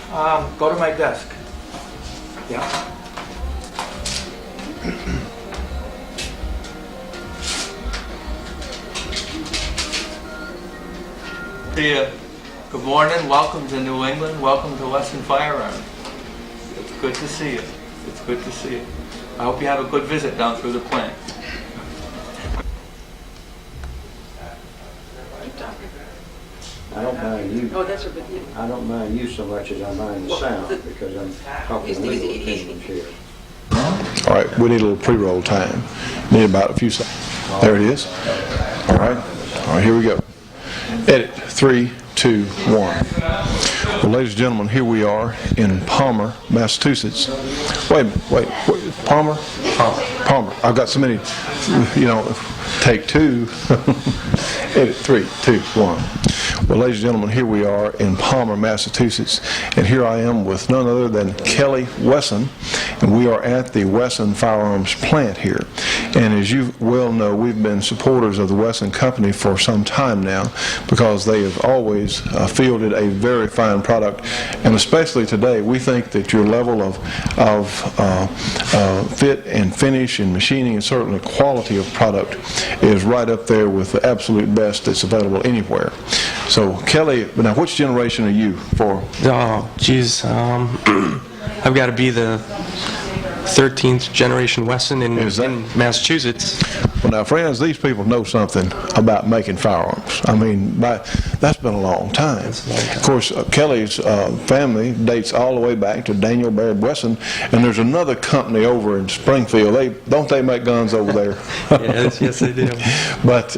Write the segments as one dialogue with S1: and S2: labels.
S1: Go to my desk. Yeah. Hey, good morning. Welcome to New England. Welcome to Wesson Firearms. It's good to see you. It's good to see you. I hope you have a good visit down through the plant.
S2: I don't mind you.
S3: Oh, that's a good thing.
S2: I don't mind you so much as I mind the sound because I'm talking legal opinions here.
S4: All right, we need a little pre-roll time. Need about a few seconds. There it is. All right, here we go. Edit. 3, 2, 1. Well, ladies and gentlemen, here we are in Palmer, Massachusetts. Wait, Palmer? Palmer. I've got so many, take 2. Edit. 3, 2, 1. Well, ladies and gentlemen, here we are in Palmer, Massachusetts, and here I am with none other than Kelly Wesson, and we are at the Wesson Firearms plant here. And as you well know, we've been supporters of the Wesson Company for some time now because they have always fielded a very fine product, and especially today, we think that your level of fit and finish and machining and certainly quality of product is right up there with the absolute best that's available anywhere. So, Kelly, now which generation are you for?
S5: Oh, geez. I've got to be the 13th generation Wesson in Massachusetts.
S4: Well, now, friends, these people know something about making firearms. I mean, that's been a long time. Of course, Kelly's family dates all the way back to Daniel Baird Wesson, and there's another company over in Springfield. Don't they make guns over there?
S5: Yes, they do.
S4: But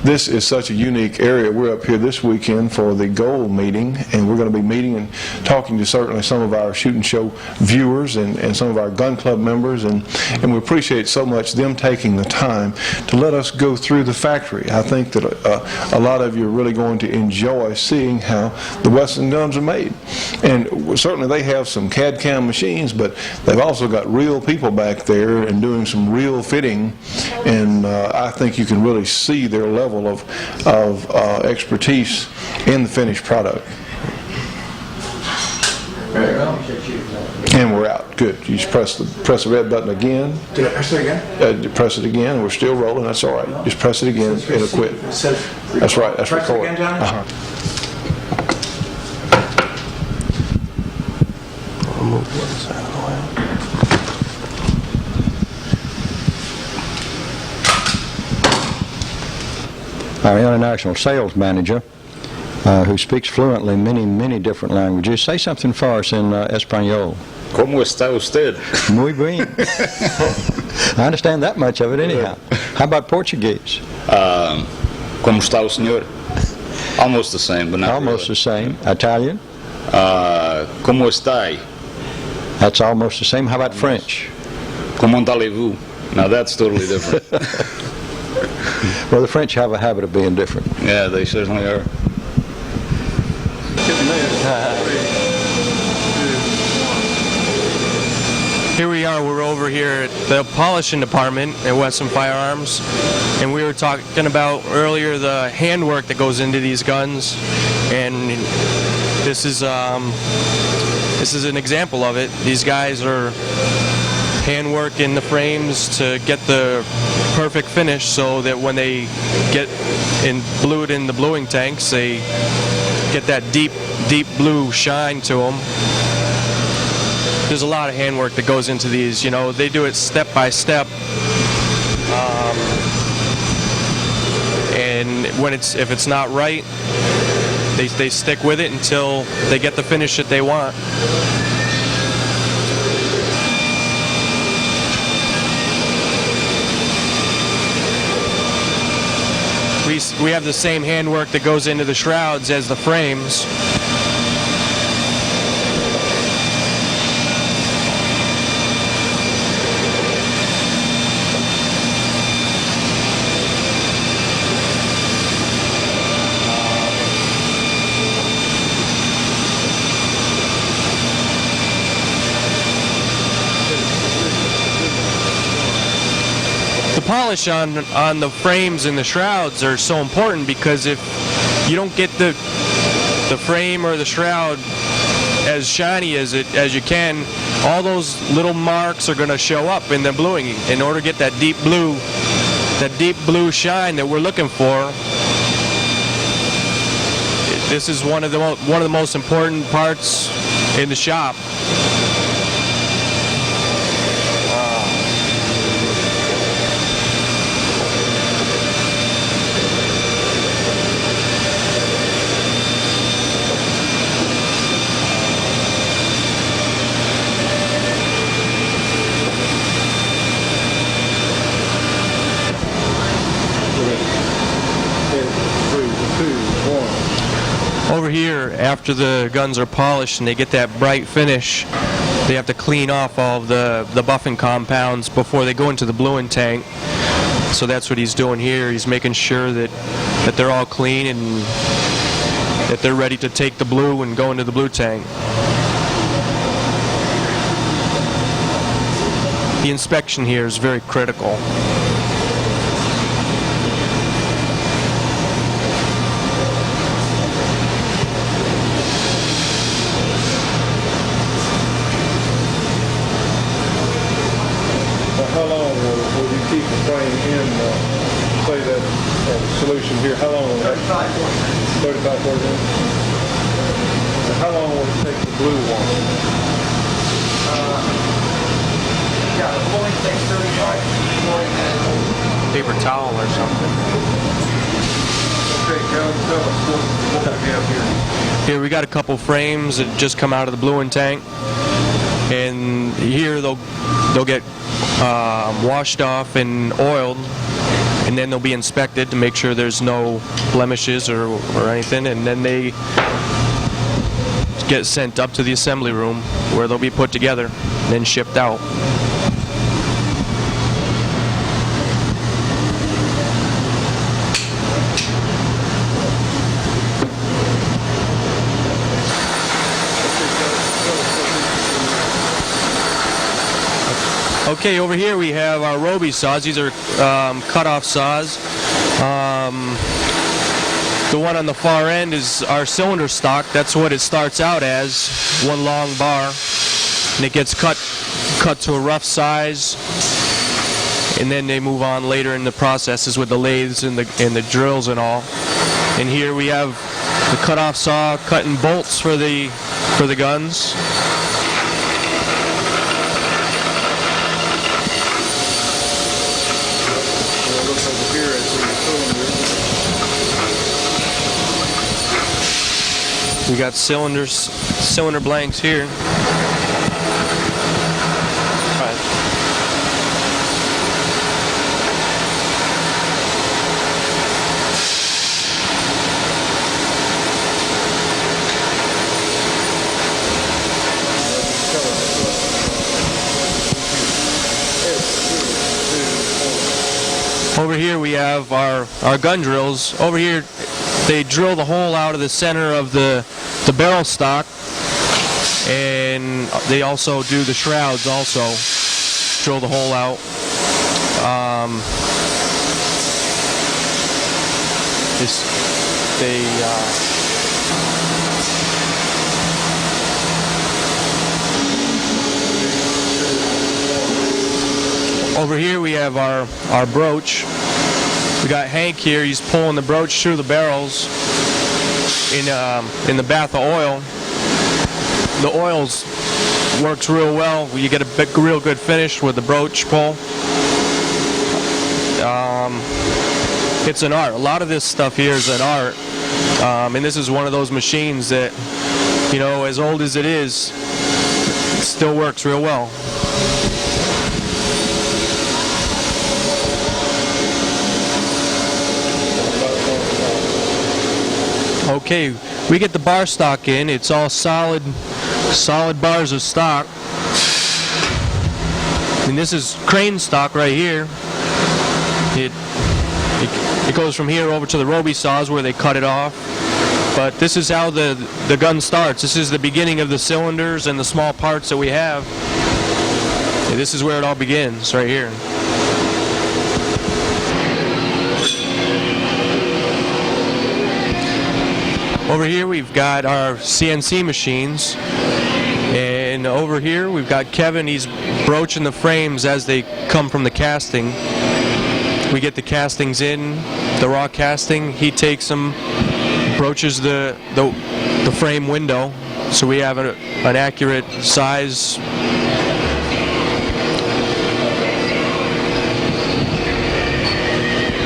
S4: this is such a unique area. We're up here this weekend for the Gold meeting, and we're going to be meeting and talking to certainly some of our Shootin' Show viewers and some of our gun club members, and we appreciate so much them taking the time to let us go through the factory. I think that a lot of you are really going to enjoy seeing how the Wesson guns are made. And certainly they have some CAD/CAM machines, but they've also got real people back there and doing some real fitting, and I think you can really see their level of expertise in the finished product. And we're out. Good. You just press the red button again.
S1: Did I press it again?
S4: Press it again, and we're still rolling. That's all right. Just press it again. It'll quit. That's right. That's
S1: press
S4: record.
S1: It again, Johnny?
S5: I'll move one side of the way.
S2: Our international sales manager, who speaks fluently many different languages. Say something for us in Espanol.
S6: ¿Cómo está usted?
S2: Muy bien. I understand that much of it anyhow. How about Portuguese?
S6: ¿Cómo está o senhor? Almost the same, but not
S2: Almost the same. Italian?
S6: ¿Cómo está?
S2: That's almost the same. How about French?
S6: ¿Cómo allez-vous? Now that's totally different.
S2: Well, the French have a habit of being different.
S6: Yeah, they certainly are.
S5: Here we are, we're over here at the polishing department at Wesson Firearms, and we were talking about earlier the handwork that goes into these guns, and this is an example of it. These guys are handwork in the frames to get the perfect finish so that when they get blued in the bluing tanks, they get that deep blue shine to them. There's a lot of handwork that goes into these. They do it step by step, and if it's not right, they stick with it until they get the finish that they want. We have the same handwork that goes into the shrouds as the frames. The polish on the frames and the shrouds are so important, because if you don't get the frame or the shroud as shiny as you can, all those little marks are going to show up in the bluing. In order to get that deep blue shine that we're looking for, this is one of the most important parts in the shop. Over here, after the guns are polished and they get that bright finish, they have to clean off all of the buffing compounds before they go into the bluing tank. So that's what he's doing here. He's making sure that they're all clean and that they're ready to take the blue and go into the blue tank. The inspection here is very critical.
S4: How long will you keep the frame in, say that solution here, how long will that? 35, 40 minutes? So how long will it take the blue one?
S1: Yeah, the bluing takes 35 to 40 minutes.
S5: Paper towel or something.
S4: Okay, Kevin, tell us what we have here.
S5: Here we got a couple frames that just come out of the bluing tank, and here they'll get washed off and oiled, and then they'll be inspected to make sure there's no blemishes or anything, and then they get sent up to the assembly room where they'll be put together and then shipped out. Okay, over here we have our Roby saws. These are cut-off saws. The one on the far end is our cylinder stock. That's what it starts out as, one long bar. And it gets cut to a rough size. And then they move on later in the processes with the lathes and the drills and all. And here we have the cut-off saw cutting bolts for the guns. We got cylinder blanks here. Over here we have our gun drills. Over here they drill the hole out of the center of the barrel stock, and they also do the shrouds also. Drill the hole out. Over here we have our broach. We got Hank here. He's pulling the broach through the barrels in the bath of oil. The oils works real well. You get a real good finish with the broach pull. It's an art. A lot of this stuff here is an art, and this is one of those machines that, you know, as old as it is, it still works real well. Okay, we get the bar stock in. It's all solid bars of stock. And this is crane stock right here. It goes from here over to the Roby saws where they cut it off. But this is how the gun starts. This is the beginning of the cylinders and the small parts that we have. And this is where it all begins, right here. Over here we've got our CNC machines, and over here we've got Kevin. He's broaching the frames as they come from the casting. We get the castings in, the raw casting. He takes them, broaches the frame window, so we have an accurate size.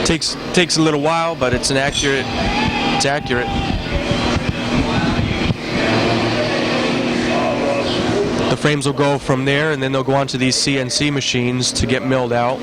S5: Takes a little while, but it's accurate. The frames will go from there, and then they'll go onto these CNC machines to get milled out.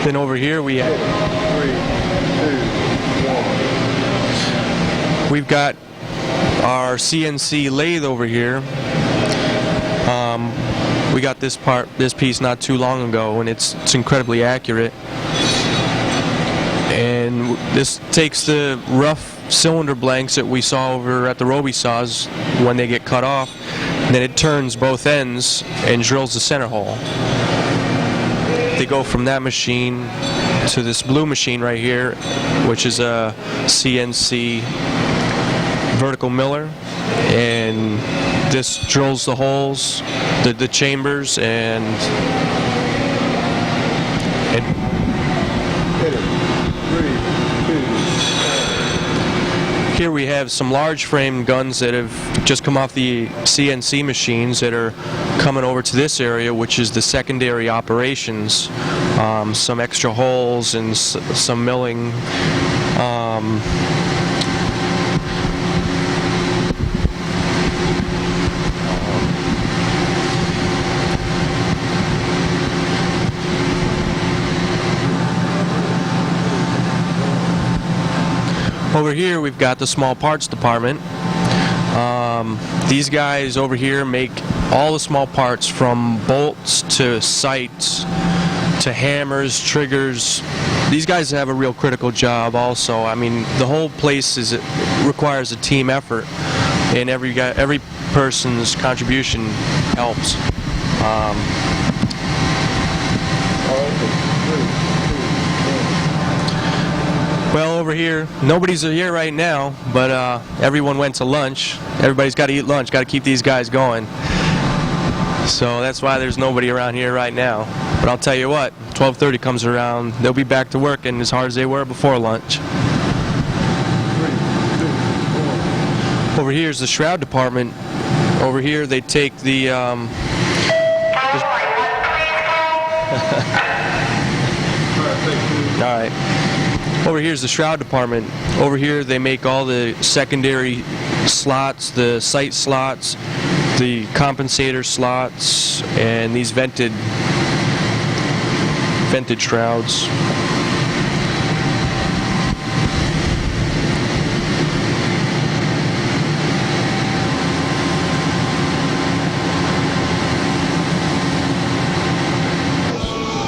S5: Then over here we've got our CNC lathe over here. We got this piece not too long ago, and it's incredibly accurate. And this takes the rough cylinder blanks that we saw over at the Roby saws when they get cut off, and then it turns both ends and drills the center hole. They go from that machine to this blue machine right here, which is a CNC vertical miller, and this drills the holes, the chambers, and here we have some large frame guns that have just come off the CNC machines that are coming over to this area, which is the secondary operations. Some extra holes and some milling. Over here we've got the small parts department. These guys over here make all the small parts, from bolts to sights to hammers, triggers. These guys have a real critical job also. I mean, the whole place requires a team effort, and every person's contribution helps. Well, over here, nobody's here right now, but everyone went to lunch. Everybody's got to eat lunch, got to keep these guys going. So that's why there's nobody around here right now. But I'll tell you what, 12:30 comes around, they'll be back to working as hard as they were before lunch. Over here is the shroud department. Over here they take the all right. Over here is the shroud department. Over here they make all the secondary slots, the sight slots, the compensator slots, and these vented shrouds.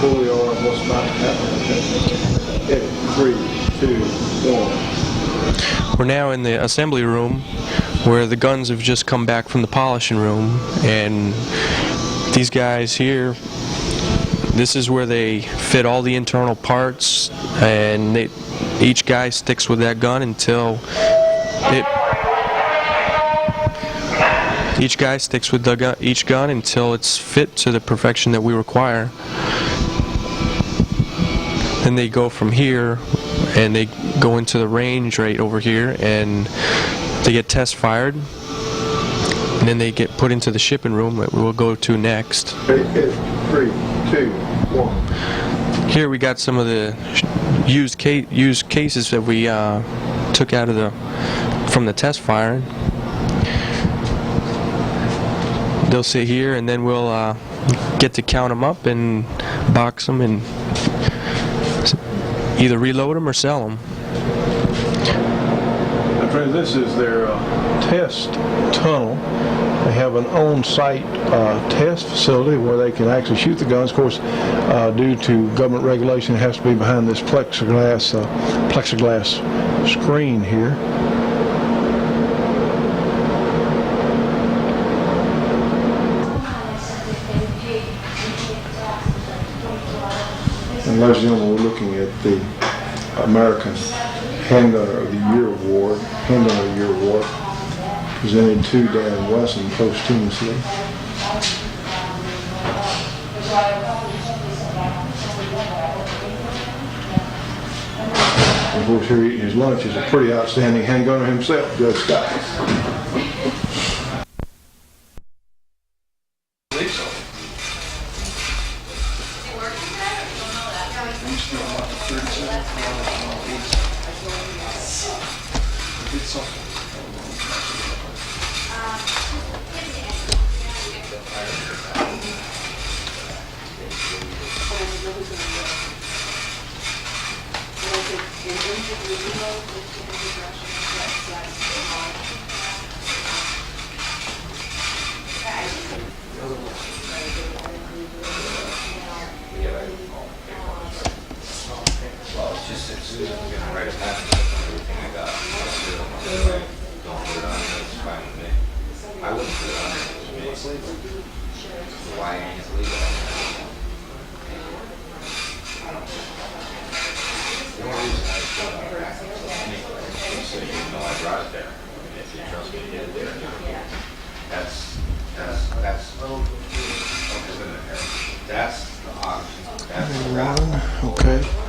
S4: Fully on what's about to happen. 3, 2, 1.
S5: We're now in the assembly room where the guns have just come back from the polishing room, and these guys here, this is where they fit all the internal parts, and each guy sticks with that gun until each guy sticks with each gun until it's fit to the perfection that we require. Then they go from here and they go into the range right over here, and they get test fired, and then they get put into the shipping room that we'll go to next.
S4: 3, 2, 1.
S5: Here we got some of the used cases that we took out of from the test firing. They'll sit here, and then we'll get to count them up and box them and either reload them or sell them.
S4: friends, this is their test tunnel. They have an on-site test facility where they can actually shoot the guns. Of course, due to government regulation, it has to be behind this plexiglass screen here. And ladies and gentlemen, we're looking at the American Handgunner of the Year Award, Handgunner of the Year Award, presented to Dan Wesson posthumously. Of course, here eating his lunch is a pretty outstanding handgunner himself, Judge Scott. Okay.